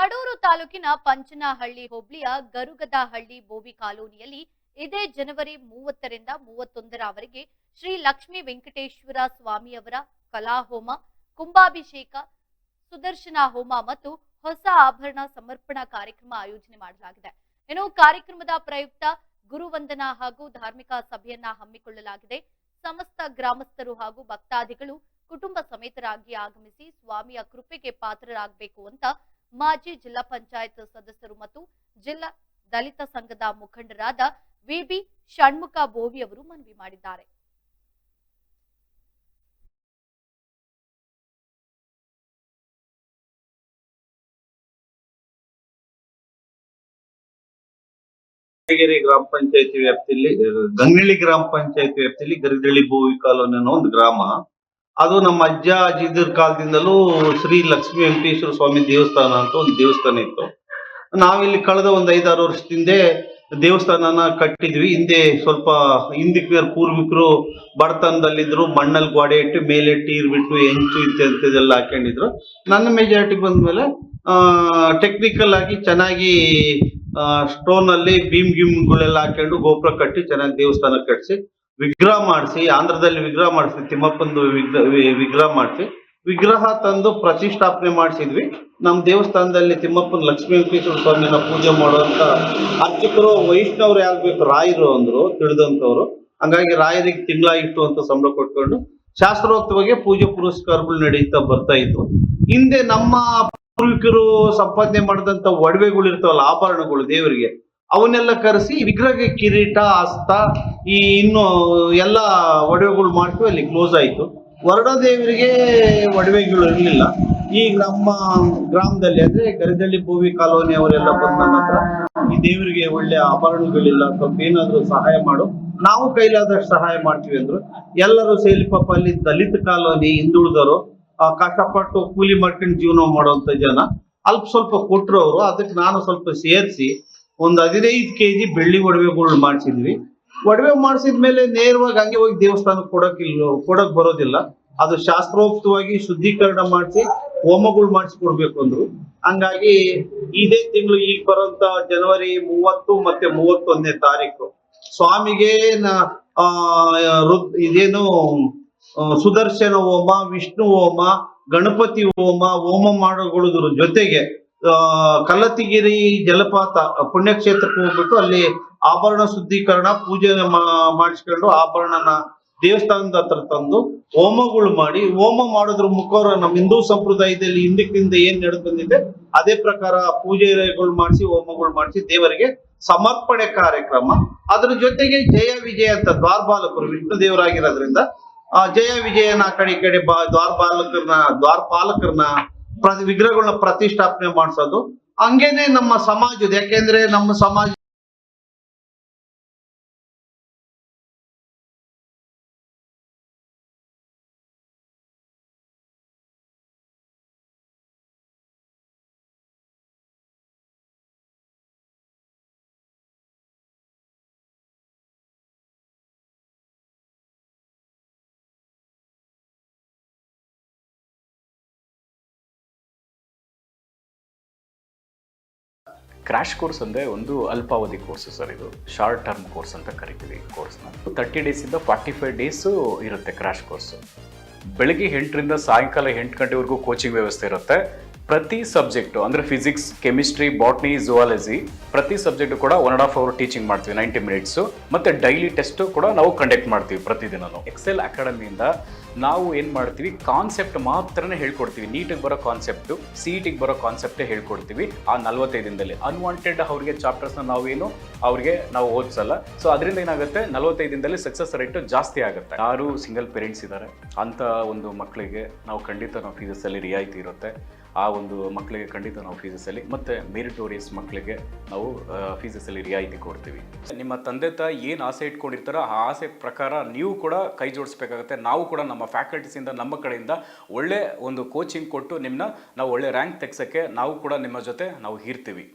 ಕಡೂರು ತಾಲೂಕಿನ ಪಂಚನಹಳ್ಳಿ ಹೋಬಳಿಯ ಗರುಗದಹಳ್ಳಿ ಬೋವಿ ಕಾಲೋನಿಯಲ್ಲಿ ಇದೇ ಜನವರಿ 30ರಿಂದ 31ರವರೆಗೆ ಶ್ರೀ ಲಕ್ಷ್ಮೀ ವೆಂಕಟೇಶ್ವರ ಸ್ವಾಮಿಯವರ ಕಲಾಹೋಮ, ಕುಂಭಾಭಿಷೇಕ, ಸುದರ್ಶನ ಹೋಮ ಮತ್ತು ಹೊಸ ಆಭರಣ ಸಮರ್ಪಣಾ ಕಾರ್ಯಕ್ರಮ ಆಯೋಜನೆ ಮಾಡಲಾಗಿದೆ. ಇನ್ನು ಕಾರ್ಯಕ್ರಮದ ಪ್ರಯುಕ್ತ ಗುರುವಂದನಾ ಹಾಗೂ ಧಾರ್ಮಿಕ ಸಭೆಯನ್ನ ಹಮ್ಮಿಕೊಳ್ಳಲಾಗಿದೆ. ಸಮಸ್ತ ಗ್ರಾಮಸ್ಥರು ಹಾಗೂ ಭಕ್ತಾದಿಗಳು ಕುಟುಂಬ ಸಮೇತರಾಗಿ ಆಗಮಿಸಿ ಸ್ವಾಮಿಯ ಕೃಪೆಗೆ ಪಾತ್ರರಾಗಬೇಕು ಅಂತ ಮಾಜಿ ಜಿಲ್ಲಾ ಪಂಚಾಯತ್ ಸದಸ್ಯರು ಮತ್ತು ಜಿಲ್ಲಾ ದಲಿತ ಸಂಘದ ಮುಖಂಡರಾದ ವಿಬಿ ಷಣ್ಮುಖ ಬೋವಿ ಅವರು ಮನವಿ ಮಾಡಿದ್ದಾರೆ. ಗ್ರಾಮ ಪಂಚಾಯತಿ ವ್ಯಾಪ್ತಿಯಲ್ಲಿ ಗಂಗನಹಳ್ಳಿ ಗ್ರಾಮ ಪಂಚಾಯತಿ ವ್ಯಾಪ್ತಿಯಲ್ಲಿ ಗರಿದಳ್ಳಿ ಬೋವಿ ಕಾಲೋನಿ ಅನ್ನೋ ಒಂದು ಗ್ರಾಮ. ಅದು ನಮ್ಮ ಅಜ್ಜ ಅಜ್ಜಿದ್ರ ಕಾಲದಿಂದಲೂ ಶ್ರೀ ಲಕ್ಷ್ಮೀ ವೆಂಕಟೇಶ್ವರ ಸ್ವಾಮಿ ದೇವಸ್ಥಾನ ಅಂತ ಒಂದು ದೇವಸ್ಥಾನ ಇತ್ತು. ನಾವಿಲ್ಲಿ ಕಳೆದ ಒಂದು 5-6 ವರ್ಷದಿಂದ ದೇವಸ್ಥಾನನ ಕಟ್ಟಿದ್ವಿ. ಹಿಂದೆ ಸ್ವಲ್ಪ ಹಿಂದಿನ ಪೂರ್ವಿಕರು ಬಡತನದಲ್ಲಿದ್ರು, ಮಣ್ಣಲ್ಲಿ ಗೋಡೆ ಇಟ್ಟು ಮೇಲೆ ಟೀರ್ ಬಿಟ್ಟು ಹೆಂಚು ಇಂಥದ್ದೆಲ್ಲ ಹಾಕೊಂಡಿದ್ರು. ನನ್ನ ಮೆಜಾರಿಟಿಗೆ ಬಂದ್ಮೇಲೆ ಟೆಕ್ನಿಕಲ್ ಆಗಿ ಚೆನ್ನಾಗಿ ಸ್ಟೋನ್ ಅಲ್ಲಿ ಗಿಮ್ಗಳೆಲ್ಲ ಹಾಕೊಂಡು ಗೋಪುರ ಕಟ್ಟಿ ಚೆನ್ನಾಗಿ ದೇವಸ್ಥಾನ ಕಟ್ಟಿಸಿ ವಿಗ್ರಹ ಮಾಡಿಸಿ, ಆಂಧ್ರದಲ್ಲಿ ವಿಗ್ರಹ ಮಾಡಿಸಿ, ತಿಮ್ಮಪ್ಪಂದು ವಿಗ್ರಹ ಮಾಡಿಸಿ ವಿಗ್ರಹ ತಂದು ಪ್ರತಿಷ್ಠಾಪನೆ ಮಾಡಿಸಿದ್ವಿ. ನಮ್ಮ ದೇವಸ್ಥಾನದಲ್ಲಿ ತಿಮ್ಮಪ್ಪನ ಲಕ್ಷ್ಮೀ ವೆಂಕಟೇಶ್ವರ ಸ್ವಾಮಿನ ಪೂಜೆ ಮಾಡುವಂತ ಅರ್ಚಕರು ವೈಷ್ಣವ್ರು ಯಾಗಬೇಕು, ರಾಯರು ಅಂದ್ರು ತಿಳಿದಂತವ್ರು. ಹಂಗಾಗಿ ರಾಯರಿಗೆ ತಿಂಗಳಾಗಿತ್ತು ಅಂತ ಸಂಬಳ ಕೊಟ್ಕೊಂಡು ಶಾಸ್ತ್ರೋಕ್ತವಾಗಿ ಪೂಜೆ ಪುರಸ್ಕಾರಗಳು ನಡೀತಾ ಬರ್ತಾ ಇದ್ವು. ಹಿಂದೆ ನಮ್ಮ ಪೂರ್ವಿಕರು ಸಂಪಾದನೆ ಮಾಡಿದಂತ ಒಡವೆಗಳು ಇರ್ತಾವಲ್ಲ, ಆಭರಣಗಳು ದೇವರಿಗೆ, ಅವನ್ನೆಲ್ಲ ಕರೆಸಿ ವಿಗ್ರಹಕ್ಕೆ ಕಿರೀಟ, ಹಸ್ತ, ಈ ಇನ್ನು ಎಲ್ಲ ಒಡವೆಗಳು ಮಾಡ್ತೀವಿ. ಅಲ್ಲಿ ಕ್ಲೋಸ್ ಆಯ್ತು. ವರಡ ದೇವರಿಗೆ ಒಡವೆಗಳು ಇರಲಿಲ್ಲ. ಈಗ ನಮ್ಮ ಗ್ರಾಮದಲ್ಲಿ ಅಂದ್ರೆ ಗರಿದಳ್ಳಿ ಬೋವಿ ಕಾಲೋನಿ ಅವರೆಲ್ಲ ಬಂದ ನಂತರ ಈ ದೇವರಿಗೆ ಒಳ್ಳೆ ಆಭರಣಗಳಿಲ್ಲ, ಸ್ವಲ್ಪ ಏನಾದ್ರು ಸಹಾಯ ಮಾಡು, ನಾವು ಕೈಲಾದಷ್ಟು ಸಹಾಯ ಮಾಡ್ತೀವಿ ಅಂದ್ರು. ಎಲ್ಲರೂ ಸೇರಿ ಪಾಪ ಅಲ್ಲಿ ದಲಿತ ಕಾಲೋನಿ ಹಿಂದುಳಿದವರು, ಕಷ್ಟಪಟ್ಟು ಕೂಲಿ ಮಾಡ್ಕೊಂಡು ಜೀವನ ಮಾಡುವಂತ ಜನ ಅಲ್ಪ ಸ್ವಲ್ಪ ಕೊಟ್ಟರು ಅವರು. ಅದಕ್ಕೆ ನಾನು ಸ್ವಲ್ಪ ಸೇರಿಸಿ ಒಂದು 15 kg ಬೆಳ್ಳಿ ಒಡವೆಗಳು ಮಾಡಿಸಿದ್ವಿ. ಒಡವೆ ಮಾಡಿಸಿದ್ಮೇಲೆ ನೇರವಾಗಿ ಹಂಗೆ ಹೋಗಿ ದೇವಸ್ಥಾನಕ್ಕೆ ಕೊಡಕ್ ಬರೋದಿಲ್ಲ. ಅದು ಶಾಸ್ತ್ರೋಕ್ತವಾಗಿ ಶುದ್ಧೀಕರಣ ಮಾಡಿಸಿ ಹೋಮಗಳು ಮಾಡಿಸ್ಕೊಡ್ಬೇಕು ಅಂದ್ರು. ಹಂಗಾಗಿ ಇದೇ ತಿಂಗಳು ಈಗ ಬರುವಂತ ಜನವರಿ 30 ಮತ್ತೆ 31ನೇ ತಾರೀಕು ಸ್ವಾಮಿಗೆ ಇದೇನು ಸುದರ್ಶನ ಹೋಮ, ವಿಷ್ಣು ಹೋಮ, ಗಣಪತಿ ಹೋಮ ಮಾಡೋದ್ರ ಜೊತೆಗೆ ಕಲ್ಲತ್ತಿಗಿರಿ ಜಲಪಾತ ಪುಣ್ಯಕ್ಷೇತ್ರಕ್ಕೆ ಹೋಗ್ಬಿಟ್ಟು ಅಲ್ಲಿ ಆಭರಣ ಶುದ್ಧೀಕರಣ ಪೂಜೆ ಮಾಡಿಸ್ಕೊಂಡು ಆಭರಣನ ದೇವಸ್ಥಾನದ ಹತ್ರ ತಂದು ಹೋಮಗಳು ಮಾಡಿ, ಹೋಮ ಮಾಡೋದ್ರ ಮುಖಾರ ನಮ್ಮ ಹಿಂದೂ ಸಂಪ್ರದಾಯದಲ್ಲಿ ಹಿಂದಕ್ಕಿಂದ ಏನ್ ನಡೆದು ಬಂದಿದೆ ಅದೇ ಪ್ರಕಾರ ಪೂಜೆಗಳು ಮಾಡಿಸಿ ಹೋಮಗಳು ಮಾಡಿಸಿ ದೇವರಿಗೆ ಸಮರ್ಪಣೆ ಕಾರ್ಯಕ್ರಮ. ಅದ್ರ ಜೊತೆಗೆ ಜಯ ವಿಜಯ ಅಂತ ದ್ವಾರಪಾಲಕರು ವಿಷ್ಣು ದೇವರಾಗಿರೋದ್ರಿಂದ ಜಯ ವಿಜಯನ ಆ ಕಡೆ ದ್ವಾರಪಾಲಕರನ್ನ ವಿಗ್ರಹಗಳನ್ನ ಪ್ರತಿಷ್ಠಾಪನೆ ಮಾಡಿಸೋದು. ಹಂಗೇನೆ ನಮ್ಮ ಸಮಾಜದ, ಯಾಕೆಂದ್ರೆ ನಮ್ಮ ಸಮಾಜ ಕ್ರ್ಯಾಶ್ ಕೋರ್ಸ್ ಅಂದರೆ ಒಂದು ಅಲ್ಪಾವಧಿ ಕೋರ್ಸು ಸರ್. ಇದು ಶಾರ್ಟ್ ಟರ್ಮ್ ಕೋರ್ಸ್ ಅಂತ ಕರಿತೀವಿ ಕೋರ್ಸ್ನ. 30 ಡೇಸಿಂದ 45 ಡೇಸು ಇರುತ್ತೆ ಕ್ರ್ಯಾಶ್ ಕೋರ್ಸು. ಬೆಳಗ್ಗೆ 8ರಿಂದ ಸಾಯಂಕಾಲ 8 ಗಂಟೆವರೆಗೂ ಕೋಚಿಂಗ್ ವ್ಯವಸ್ಥೆ ಇರುತ್ತೆ. ಪ್ರತಿ ಸಬ್ಜೆಕ್ಟು ಅಂದರೆ ಫಿಸಿಕ್ಸ್, ಕೆಮಿಸ್ಟ್ರಿ, ಬಾಟ್ನಿ, ಝುವಾಲಜಿ ಪ್ರತಿ ಸಬ್ಜೆಕ್ಟು ಕೂಡ 1.5 hour ಟೀಚಿಂಗ್ ಮಾಡ್ತೀವಿ, 90 ಮಿನಿಟ್ಸು. ಮತ್ತು ಡೈಲಿ ಟೆಸ್ಟು ಕೂಡ ನಾವು ಕಂಡಕ್ಟ್ ಮಾಡ್ತೀವಿ ಪ್ರತಿದಿನವೂ. ಎಕ್ಸೆಲ್ ಅಕಾಡೆಮಿಯಿಂದ ನಾವು ಏನು ಮಾಡ್ತೀವಿ, ಕಾನ್ಸೆಪ್ಟ್ ಮಾತ್ರನೇ ಹೇಳ್ಕೊಡ್ತೀವಿ. ನೀಟಿಗೆ ಬರೋ ಕಾನ್ಸೆಪ್ಟು, CETಗೆ ಬರೋ ಕಾನ್ಸೆಪ್ಟೇ ಹೇಳ್ಕೊಡ್ತೀವಿ ಆ 45 ದಿನದಲ್ಲಿ. ಅನ್ವಾಂಟೆಡ್ ಅವ್ರಿಗೆ ಚಾಪ್ಟರ್ಸ್ನ ನಾವು ಓದಿಸಲ್ಲ. ಸೊ ಅದರಿಂದ ಏನಾಗುತ್ತೆ, 45 ದಿನದಲ್ಲಿ ಸಕ್ಸಸ್ ರೇಟು ಜಾಸ್ತಿ ಆಗುತ್ತೆ. ಯಾರು ಸಿಂಗಲ್ ಪೇರೆಂಟ್ಸ್ ಇದ್ದಾರೆ ಅಂಥ ಒಂದು ಮಕ್ಕಳಿಗೆ ನಾವು ಖಂಡಿತ ಫೀಸಲ್ಲಿ ರಿಯಾಯಿತಿ ಇರುತ್ತೆ. ಆ ಒಂದು ಮಕ್ಕಳಿಗೆ ಖಂಡಿತ ನಾವು ಫೀಸಲ್ಲಿ, ಮತ್ತು ಮೆರಿಟೋರಿಯಸ್ ಮಕ್ಕಳಿಗೆ ನಾವು ಫೀಸಲ್ಲಿ ರಿಯಾಯಿತಿ ಕೊಡ್ತೀವಿ. ನಿಮ್ಮ ತಂದೆ ತಾಯಿ ಏನು ಆಸೆ ಇಟ್ಕೊಂಡಿರ್ತಾರೋ ಆ ಆಸೆ ಪ್ರಕಾರ ನೀವು ಕೂಡ ಕೈ ಜೋಡಿಸ್ಬೇಕಾಗುತ್ತೆ. ನಾವು ಕೂಡ ನಮ್ಮ ಫ್ಯಾಕಲ್ಟೀಸಿಂದ, ನಮ್ಮ ಕಡೆಯಿಂದ ಒಳ್ಳೆ ಒಂದು ಕೋಚಿಂಗ್ ಕೊಟ್ಟು ನಾವು ಒಳ್ಳೆ ರ್ಯಾಂಕ್ ತೆಗ್ಸೋಕ್ಕೆ ನಾವು ಕೂಡ ನಿಮ್ಮ ಜೊತೆ ನಾವು ಇರ್ತೀವಿ.